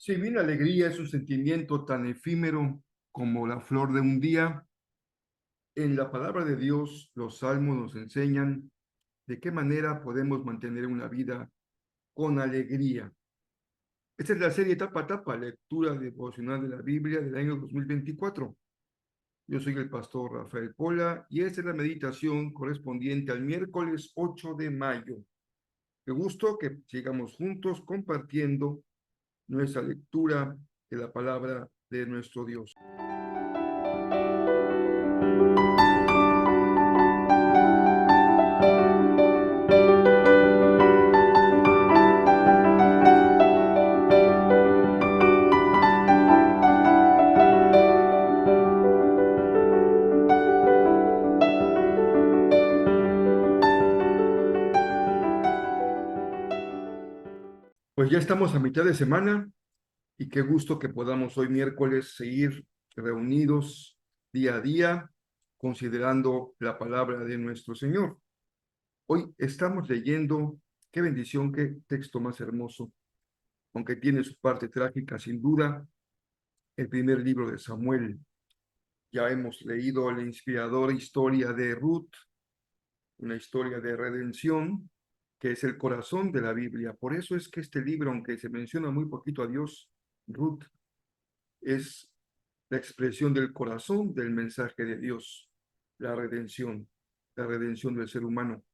Si bien la alegría es un sentimiento tan efímero como la flor de un día, en la palabra de Dios los salmos nos enseñan de qué manera podemos mantener una vida con alegría. Esta es la serie Tapa a Tapa, lectura devocional de la Biblia del año 2024. Yo soy el pastor Rafael Pola y esta es la meditación correspondiente al miércoles 8 de mayo. Qué gusto que sigamos juntos compartiendo nuestra lectura de la palabra de nuestro Dios. Pues ya estamos a mitad de semana y qué gusto que podamos hoy miércoles seguir reunidos día a día considerando la palabra de nuestro Señor. Hoy estamos leyendo, qué bendición, qué texto más hermoso, aunque tiene su parte trágica sin duda, el primer libro de Samuel. Ya hemos leído la inspiradora historia de Ruth, una historia de redención, que es el corazón de la Biblia. Por eso es que este libro, aunque se menciona muy poquito a Dios, Ruth, es la expresión del corazón del mensaje de Dios, la redención del ser humano.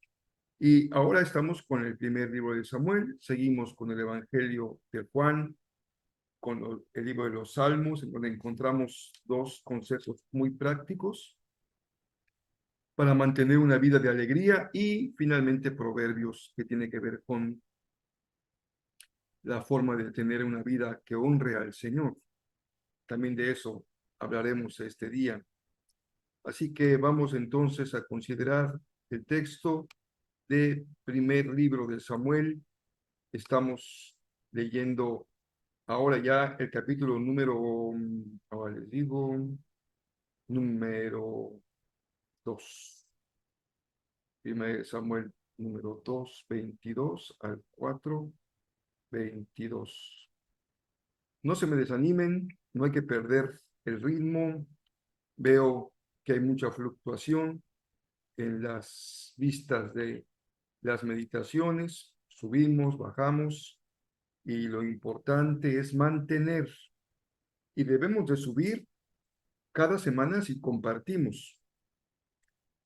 Y ahora estamos con el primer libro de Samuel, seguimos con el Evangelio de Juan, con el libro de los Salmos, en donde encontramos dos conceptos muy prácticos para mantener una vida de alegría, y finalmente Proverbios, que tiene que ver con la forma de tener una vida que honre al Señor. También de eso hablaremos este día. Así que vamos entonces a considerar el texto del primer libro de Samuel. Estamos leyendo ahora ya el capítulo número, ahora les digo, número 2. Primer Samuel número 2, 22 al 4, 22. No se me desanimen, no hay que perder el ritmo. Veo que hay mucha fluctuación en las vistas de las meditaciones. Subimos, bajamos, y lo importante es mantener. Y debemos de subir cada semana si compartimos.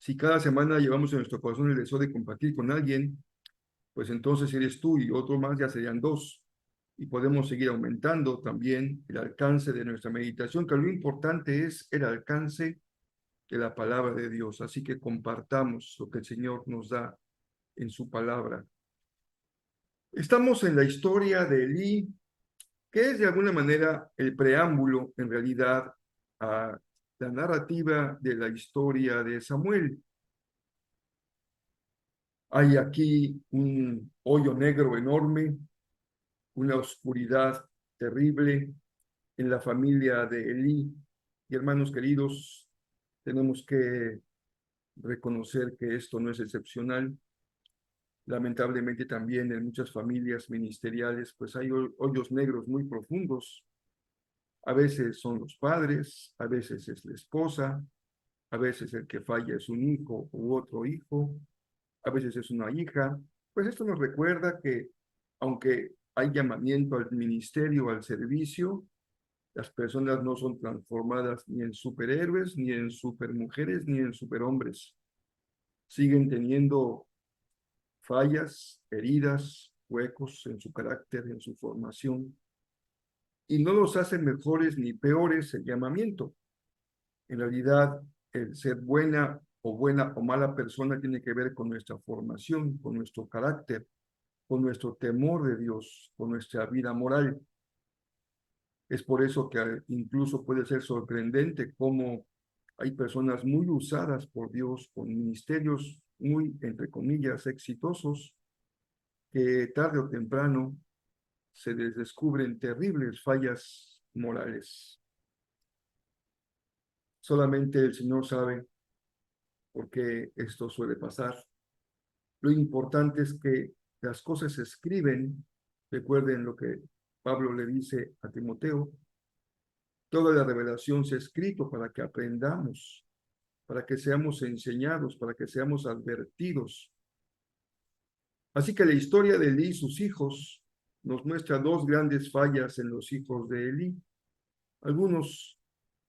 Si cada semana llevamos en nuestro corazón el deseo de compartir con alguien, pues entonces eres tú y otro más, ya serían dos. Y podemos seguir aumentando también el alcance de nuestra meditación, que lo importante es el alcance de la palabra de Dios. Así que compartamos lo que el Señor nos da en su palabra. Estamos en la historia de Elí, que es de alguna manera el preámbulo, en realidad, a la narrativa de la historia de Samuel. Hay aquí un hoyo negro enorme, una oscuridad terrible en la familia de Elí. Y hermanos queridos, tenemos que reconocer que esto no es excepcional. Lamentablemente también en muchas familias ministeriales, pues hay hoyos negros muy profundos. A veces son los padres, a veces es la esposa, a veces el que falla es un hijo u otro hijo, a veces es una hija. Pues esto nos recuerda que aunque hay llamamiento al ministerio, al servicio, las personas no son transformadas ni en superhéroes, ni en supermujeres, ni en superhombres. Siguen teniendo fallas, heridas, huecos en su carácter, en su formación, y no los hace mejores ni peores el llamamiento. En realidad, el ser buena o mala persona tiene que ver con nuestra formación, con nuestro carácter, con nuestro temor de Dios, con nuestra vida moral. Es por eso que incluso puede ser sorprendente cómo hay personas muy usadas por Dios con ministerios muy, entre comillas, exitosos, que tarde o temprano se les descubren terribles fallas morales. Solamente el Señor sabe por qué esto suele pasar. Lo importante es que las cosas se escriben, recuerden lo que Pablo le dice a Timoteo, toda la revelación se ha escrito para que aprendamos, para que seamos enseñados, para que seamos advertidos. Así que la historia de Elí y sus hijos nos muestra dos grandes fallas en los hijos de Elí. Algunos,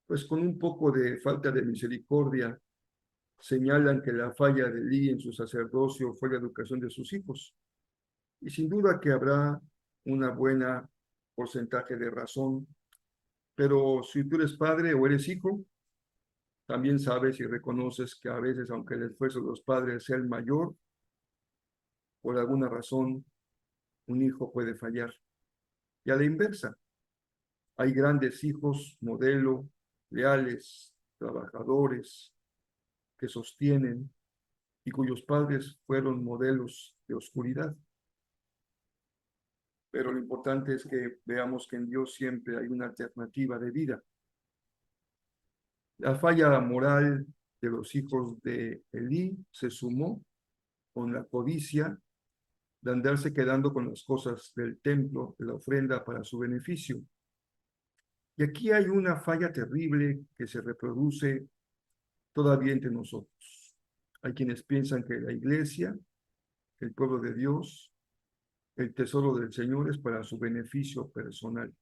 pues con un poco de falta de misericordia, señalan que la falla de Elí en su sacerdocio fue la educación de sus hijos. Y sin duda que habrá una buena porcentaje de razón, pero si tú eres padre o eres hijo, también sabes y reconoces que a veces, aunque el esfuerzo de los padres sea el mayor, por alguna razón un hijo puede fallar. Y a la inversa, hay grandes hijos, modelo, leales, trabajadores, que sostienen y cuyos padres fueron modelos de oscuridad. Pero lo importante es que veamos que en Dios siempre hay una alternativa de vida. La falla moral de los hijos de Elí se sumó con la codicia de andarse quedando con las cosas del templo, de la ofrenda para su beneficio. Y aquí hay una falla terrible que se reproduce todavía entre nosotros. Hay quienes piensan que la iglesia, el pueblo de Dios, el tesoro del Señor es para su beneficio personal.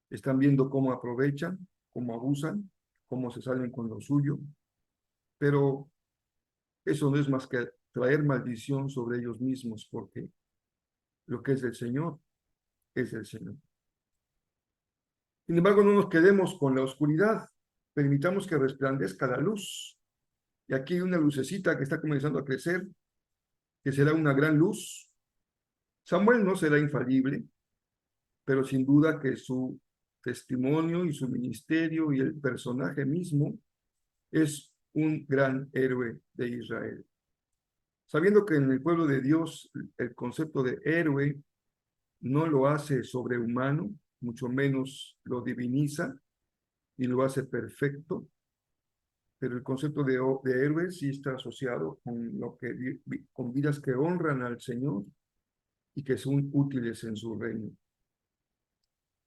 Están viendo cómo aprovechan, cómo abusan, cómo se salen con lo suyo, pero eso no es más que traer maldición sobre ellos mismos, porque lo que es del Señor es del Señor. Sin embargo, no nos quedemos con la oscuridad, permitamos que resplandezca la luz. Y aquí hay una lucecita que está comenzando a crecer, que será una gran luz. Samuel no será infalible, pero sin duda que su testimonio y su ministerio y el personaje mismo es un gran héroe de Israel. Sabiendo que en el pueblo de Dios el concepto de héroe no lo hace sobrehumano, mucho menos lo diviniza y lo hace perfecto, pero el concepto de héroe sí está asociado con, con vidas que honran al Señor y que son útiles en su reino.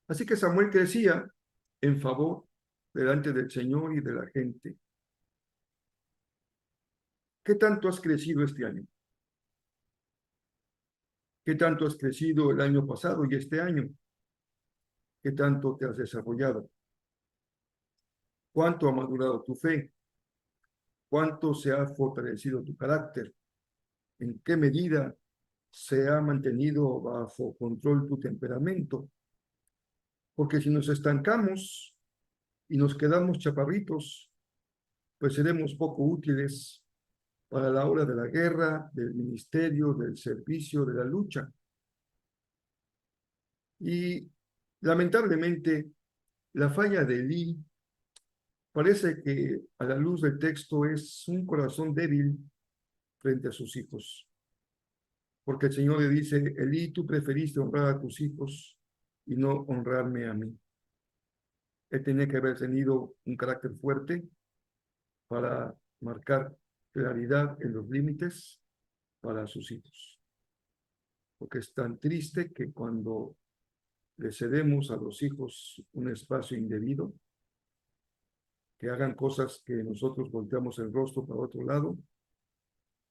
Así que Samuel crecía en favor delante del Señor y de la gente. ¿Qué tanto has crecido este año? ¿Qué tanto has crecido el año pasado y este año? ¿Qué tanto te has desarrollado? ¿Cuánto ha madurado tu fe? ¿Cuánto se ha fortalecido tu carácter? ¿En qué medida se ha mantenido bajo control tu temperamento? Porque si nos estancamos y nos quedamos chaparritos, pues seremos poco útiles para la hora de la guerra, del ministerio, del servicio, de la lucha. Y lamentablemente, la falla de Elí parece que a la luz del texto es un corazón débil frente a sus hijos. Porque el Señor le dice, Elí, tú preferiste honrar a tus hijos y no honrarme a mí. Él tenía que haber tenido un carácter fuerte para marcar claridad en los límites para sus hijos. Porque es tan triste que cuando le cedemos a los hijos un espacio indebido, que hagan cosas que nosotros volteamos el rostro para otro lado,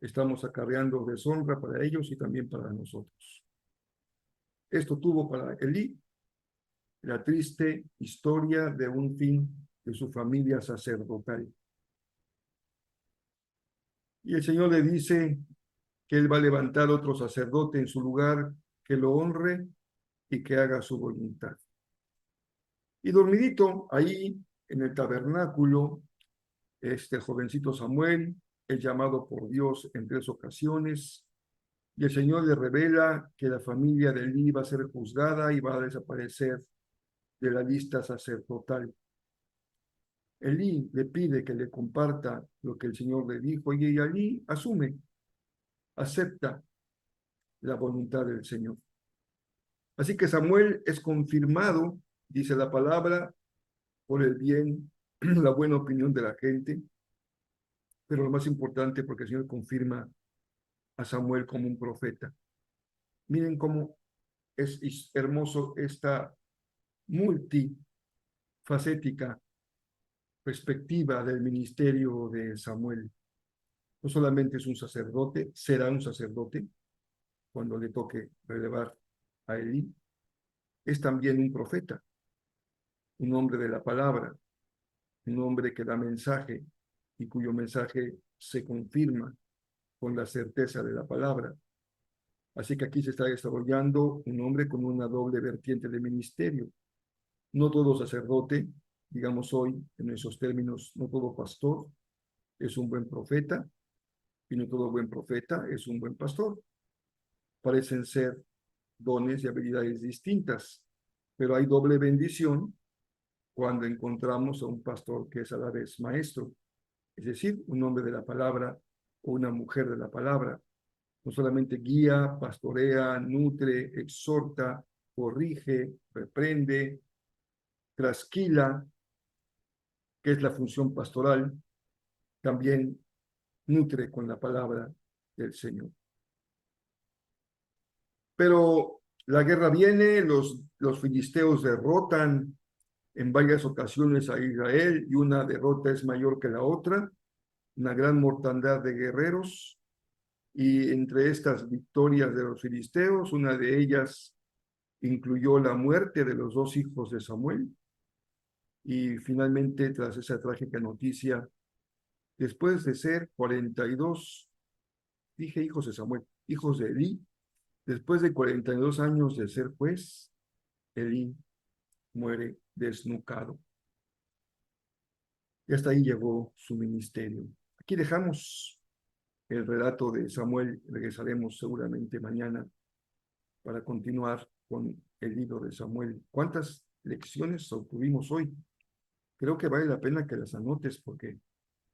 estamos acarreando deshonra para ellos y también para nosotros. Esto tuvo para Elí la triste historia de un fin de su familia sacerdotal. Y el Señor le dice que Él va a levantar otro sacerdote en su lugar que lo honre y que haga su voluntad. Y dormidito ahí en el tabernáculo, este jovencito Samuel es llamado por Dios en 3 ocasiones y el Señor le revela que la familia de Elí va a ser juzgada y va a desaparecer de la lista sacerdotal. Elí le pide que le comparta lo que el Señor le dijo y Elí asume, acepta la voluntad del Señor. Así que Samuel es confirmado, dice la palabra, por el bien, la buena opinión de la gente, pero lo más importante porque el Señor confirma a Samuel como un profeta. Miren cómo es hermoso esta multifacética perspectiva del ministerio de Samuel. No solamente es un sacerdote, será un sacerdote cuando le toque relevar a Elí, es también un profeta, un hombre de la palabra, un hombre que da mensaje y cuyo mensaje se confirma con la certeza de la palabra. Así que aquí se está desarrollando un hombre con una doble vertiente de ministerio. No todo sacerdote, digamos hoy en esos términos, no todo pastor es un buen profeta y no todo buen profeta es un buen pastor. Parecen ser dones y habilidades distintas, pero hay doble bendición cuando encontramos a un pastor que es a la vez maestro, es decir, un hombre de la palabra o una mujer de la palabra. No solamente guía, pastorea, nutre, exhorta, corrige, reprende, trasquila, que es la función pastoral, también nutre con la palabra del Señor. Pero la guerra viene, los filisteos derrotan en varias ocasiones a Israel y una derrota es mayor que la otra, una gran mortandad de guerreros, y entre estas victorias de los filisteos, una de ellas incluyó la muerte de los dos hijos de Samuel, y finalmente tras esa trágica noticia, después de ser 42, dije hijos de Samuel, hijos de Elí, después de 42 años de ser juez, Elí muere desnucado. Y hasta ahí llegó su ministerio. Aquí dejamos el relato de Samuel, regresaremos seguramente mañana para continuar con el libro de Samuel. ¿Cuántas lecciones obtuvimos hoy? Creo que vale la pena que las anotes porque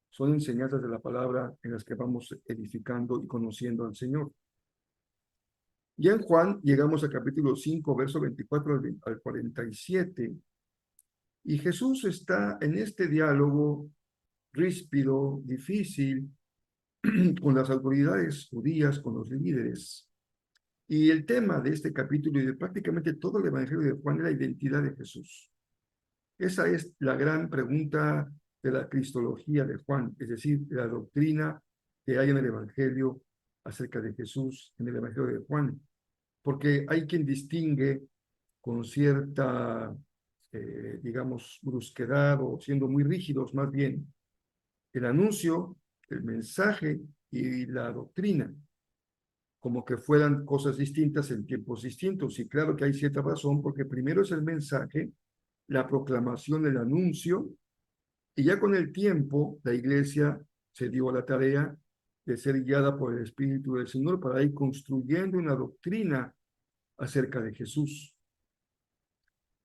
son enseñanzas de la palabra en las que vamos edificando y conociendo al Señor. Ya en Juan llegamos al capítulo 5, verso 24 al 47, y Jesús está en este diálogo ríspido, difícil, con las autoridades judías, con los líderes. Y el tema de este capítulo y de prácticamente todo el Evangelio de Juan es la identidad de Jesús. Esa es la gran pregunta de la cristología de Juan, es decir, de la doctrina que hay en el Evangelio acerca de Jesús en el Evangelio de Juan. Porque hay quien distingue con cierta, digamos, brusquedad o siendo muy rígidos más bien, el anuncio, el mensaje y la doctrina, como que fueran cosas distintas en tiempos distintos. Y claro que hay cierta razón, porque primero es el mensaje, la proclamación, el anuncio, y ya con el tiempo la iglesia se dio a la tarea de ser guiada por el Espíritu del Señor para ir construyendo una doctrina acerca de Jesús.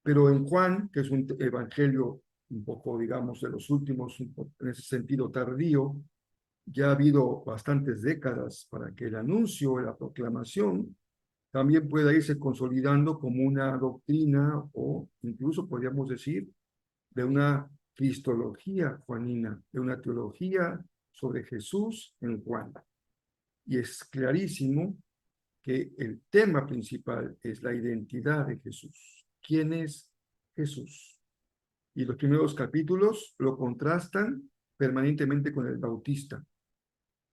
Pero en Juan, que es un evangelio un poco, digamos, de los últimos, en ese sentido tardío, ya ha habido bastantes décadas para que el anuncio, la proclamación, también pueda irse consolidando como una doctrina o incluso podríamos decir de una cristología juanina, de una teología sobre Jesús en Juan. Y es clarísimo que el tema principal es la identidad de Jesús. ¿Quién es Jesús? Y los primeros capítulos lo contrastan permanentemente con el Bautista,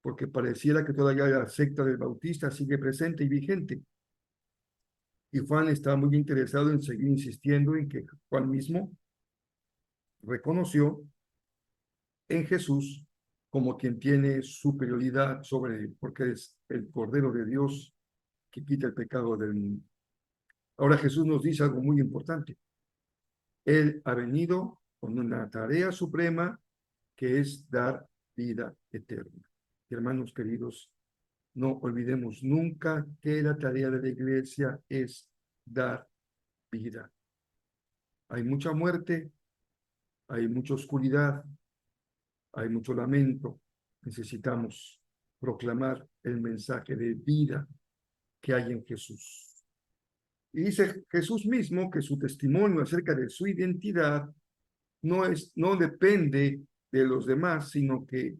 porque pareciera que todavía la secta del Bautista sigue presente y vigente. Y Juan está muy interesado en seguir insistiendo en que Juan mismo reconoció en Jesús como quien tiene superioridad sobre él, porque es el Cordero de Dios que quita el pecado del mundo. Ahora Jesús nos dice algo muy importante. Él ha venido con una tarea suprema que es dar vida eterna. Hermanos queridos, no olvidemos nunca que la tarea de la iglesia es dar vida. Hay mucha muerte, hay mucha oscuridad, hay mucho lamento. Necesitamos proclamar el mensaje de vida que hay en Jesús. Y dice Jesús mismo que su testimonio acerca de su identidad no depende de los demás, sino que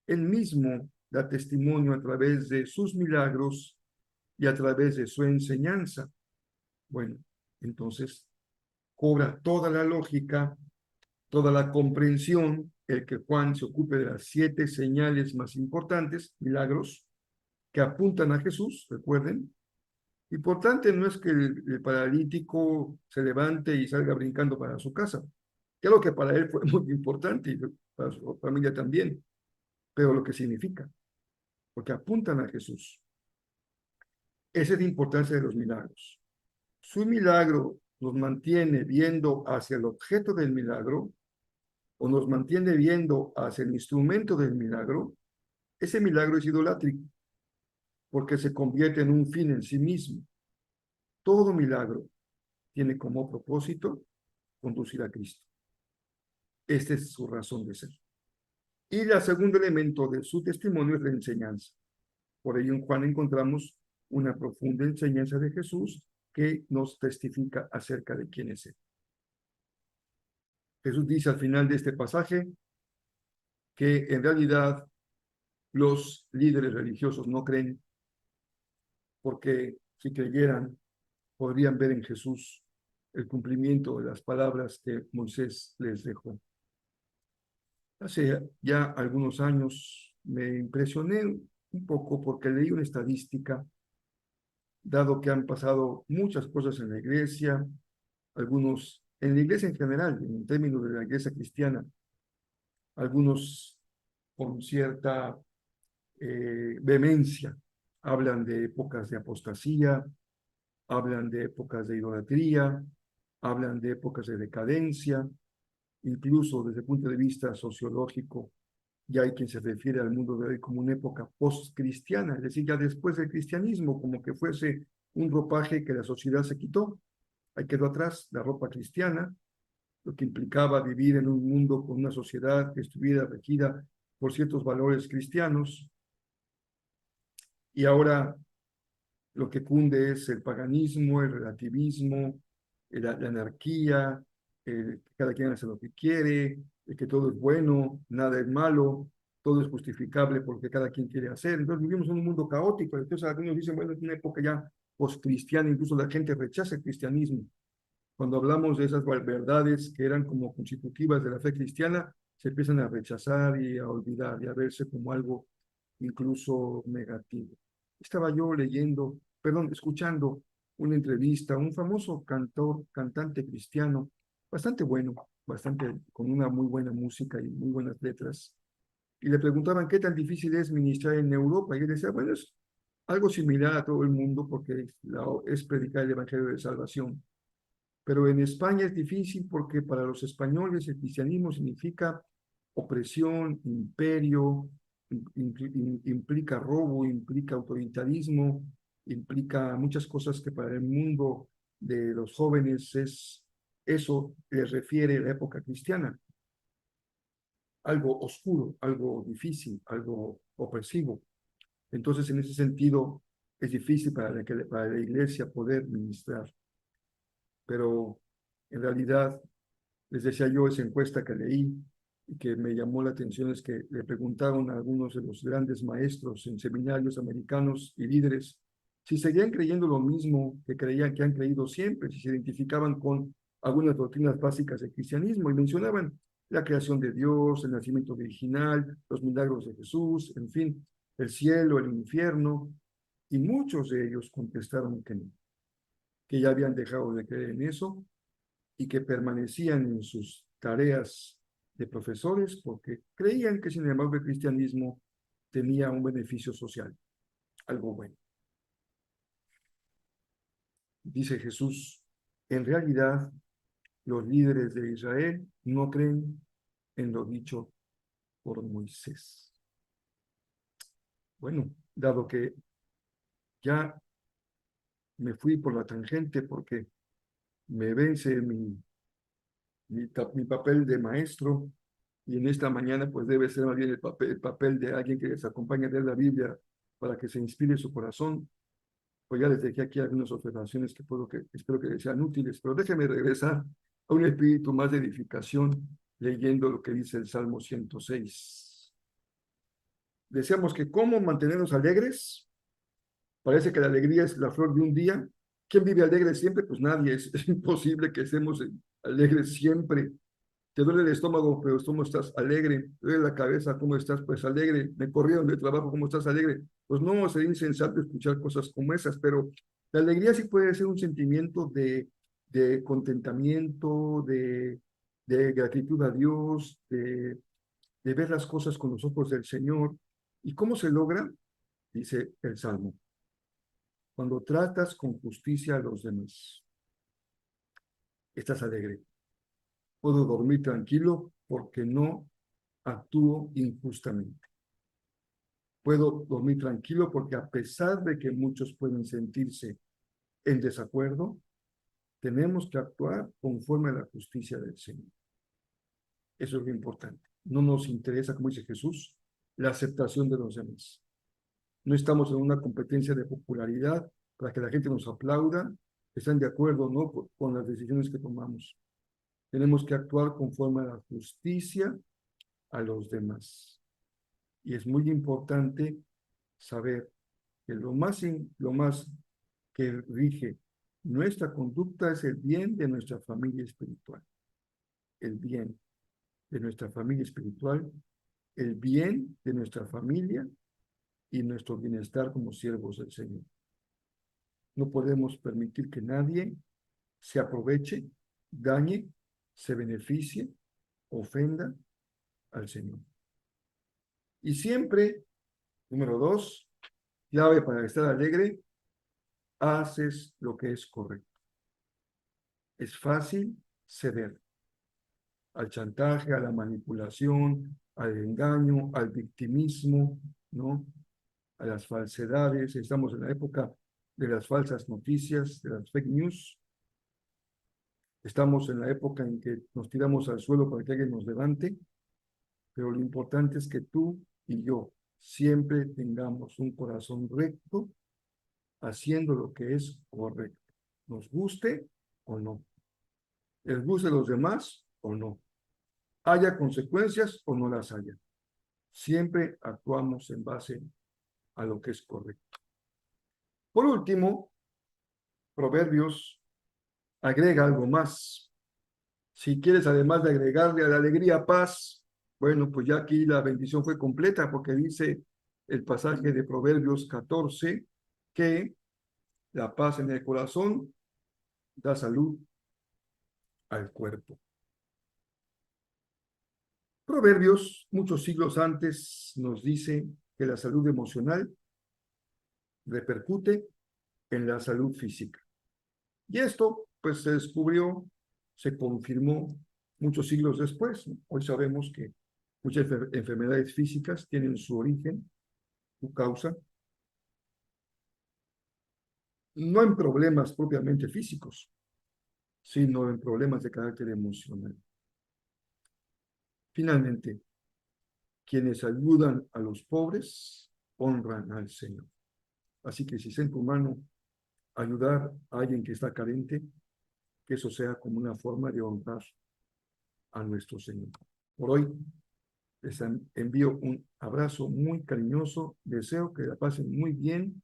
él mismo da testimonio a través de sus milagros y a través de su enseñanza. Bueno, entonces cobra toda la lógica, toda la comprensión, el que Juan se ocupe de las 7 señales más importantes, milagros, que apuntan a Jesús, recuerden. Importante no es que el paralítico se levante y salga brincando para su casa, que es lo que para él fue muy importante y para su familia también, pero lo que significa, porque apuntan a Jesús. Esa es la importancia de los milagros. Su milagro nos mantiene viendo hacia el objeto del milagro o nos mantiene viendo hacia el instrumento del milagro. Ese milagro es idolátrico porque se convierte en un fin en sí mismo. Todo milagro tiene como propósito conducir a Cristo. Esta es su razón de ser. Y el segundo elemento de su testimonio es la enseñanza. Por ello en Juan encontramos una profunda enseñanza de Jesús que nos testifica acerca de quién es Él. Jesús dice al final de este pasaje que en realidad los líderes religiosos no creen porque si creyeran podrían ver en Jesús el cumplimiento de las palabras que Moisés les dejó. Hace ya algunos años me impresioné un poco porque leí una estadística, dado que han pasado muchas cosas en la iglesia, algunos, en la iglesia en general, en términos de la iglesia cristiana, algunos con cierta vehemencia, hablan de épocas de apostasía, hablan de épocas de idolatría, hablan de épocas de decadencia, incluso desde el punto de vista sociológico, ya hay quien se refiere al mundo de hoy como una época post-cristiana, es decir, ya después del cristianismo, como que fuese un ropaje que la sociedad se quitó, ahí quedó atrás la ropa cristiana, lo que implicaba vivir en un mundo con una sociedad que estuviera regida por ciertos valores cristianos, y ahora lo que cunde es el paganismo, el relativismo, la anarquía, cada quien hace lo que quiere, que todo es bueno, nada es malo, todo es justificable porque cada quien quiere hacer. Entonces vivimos en un mundo caótico. Entonces algunos dicen, bueno, es una época ya post-cristiana, incluso la gente rechaza el cristianismo. Cuando hablamos de esas verdades que eran como constitutivas de la fe cristiana, se empiezan a rechazar y a olvidar y a verse como algo incluso negativo. Estaba yo escuchando una entrevista a un famoso cantante cristiano, bastante bueno, bastante, con una muy buena música y muy buenas letras, y le preguntaban qué tan difícil es ministrar en Europa, y él decía, bueno, es algo similar a todo el mundo porque es predicar el Evangelio de Salvación. Pero en España es difícil porque para los españoles el cristianismo significa opresión, imperio, implica robo, implica autoritarismo, implica muchas cosas que para el mundo de los jóvenes eso les refiere a la época cristiana. Algo oscuro, algo difícil, algo opresivo. Entonces, en ese sentido, es difícil para la iglesia poder ministrar. Pero en realidad, les decía yo, esa encuesta que leí y que me llamó la atención es que le preguntaron a algunos de los grandes maestros en seminarios americanos y líderes si seguían creyendo lo mismo que creían que han creído siempre, si se identificaban con algunas doctrinas básicas del cristianismo y mencionaban la creación de Dios, el nacimiento virginal, los milagros de Jesús, en fin, el cielo, el infierno, y muchos de ellos contestaron que no, que ya habían dejado de creer en eso y que permanecían en sus tareas de profesores porque creían que sin embargo el cristianismo tenía un beneficio social, algo bueno. Dice Jesús, en realidad los líderes de Israel no creen en lo dicho por Moisés. Bueno, dado que ya me fui por la tangente porque me vence mi papel de maestro, y en esta mañana pues debe ser más bien el papel de alguien que les acompañe a leer la Biblia para que se inspire su corazón. Pues ya les dejé aquí algunas observaciones espero que les sean útiles, pero déjenme regresar a un espíritu más de edificación leyendo lo que dice el Salmo 106. Decíamos que cómo mantenernos alegres. Parece que la alegría es la flor de un día, ¿Quién vive alegre siempre? Pues nadie, es imposible que estemos alegres siempre. Te duele el estómago, pero ¿cómo estás? Alegre. Te duele la cabeza, ¿cómo estás? Pues alegre. Me corrieron de trabajo, ¿cómo estás? Alegre. Pues no, sería insensato escuchar cosas como esas, pero la alegría sí puede ser un sentimiento de contentamiento, de gratitud a Dios, de ver las cosas con los ojos del Señor. ¿Y cómo se logra? Dice el Salmo, cuando tratas con justicia a los demás, estás alegre. Puedo dormir tranquilo porque no actúo injustamente. Puedo dormir tranquilo porque a pesar de que muchos pueden sentirse en desacuerdo, tenemos que actuar conforme a la justicia del Señor. Eso es lo importante. No nos interesa, como dice Jesús, la aceptación de los demás. No estamos en una competencia de popularidad para que la gente nos aplauda, estén de acuerdo o no con las decisiones que tomamos. Tenemos que actuar conforme a la justicia a los demás. Y es muy importante saber que lo más que rige nuestra conducta es el bien de nuestra familia espiritual. El bien de nuestra familia espiritual, el bien de nuestra familia y nuestro bienestar como siervos del Señor. No podemos permitir que nadie se aproveche, dañe, se beneficie, ofenda al Señor. Y siempre, número 2, clave para estar alegre, haces lo que es correcto. Es fácil ceder al chantaje, a la manipulación, al engaño, al victimismo, ¿no? A las falsedades. Estamos en la época de las falsas noticias, de las fake news. Estamos en la época en que nos tiramos al suelo para que alguien nos levante, pero lo importante es que tú y yo siempre tengamos un corazón recto, haciendo lo que es correcto, nos guste o no, les guste a los demás o no, haya consecuencias o no las haya. Siempre actuamos en base a lo que es correcto. Por último, Proverbios agrega algo más. Si quieres, además de agregarle a la alegría paz, bueno, pues ya aquí la bendición fue completa porque dice el pasaje de Proverbios 14 que la paz en el corazón da salud al cuerpo. Proverbios, muchos siglos antes, nos dice que la salud emocional repercute en la salud física. Y esto, pues, se descubrió, se confirmó muchos siglos después. Hoy sabemos que muchas enfermedades físicas tienen su origen, su causa, no en problemas propiamente físicos, sino en problemas de carácter emocional. Finalmente, quienes ayudan a los pobres honran al Señor. Así que si está en tu mano ayudar a alguien que está carente, que eso sea como una forma de honrar a nuestro Señor. Por hoy les envío un abrazo muy cariñoso, deseo que la pasen muy bien.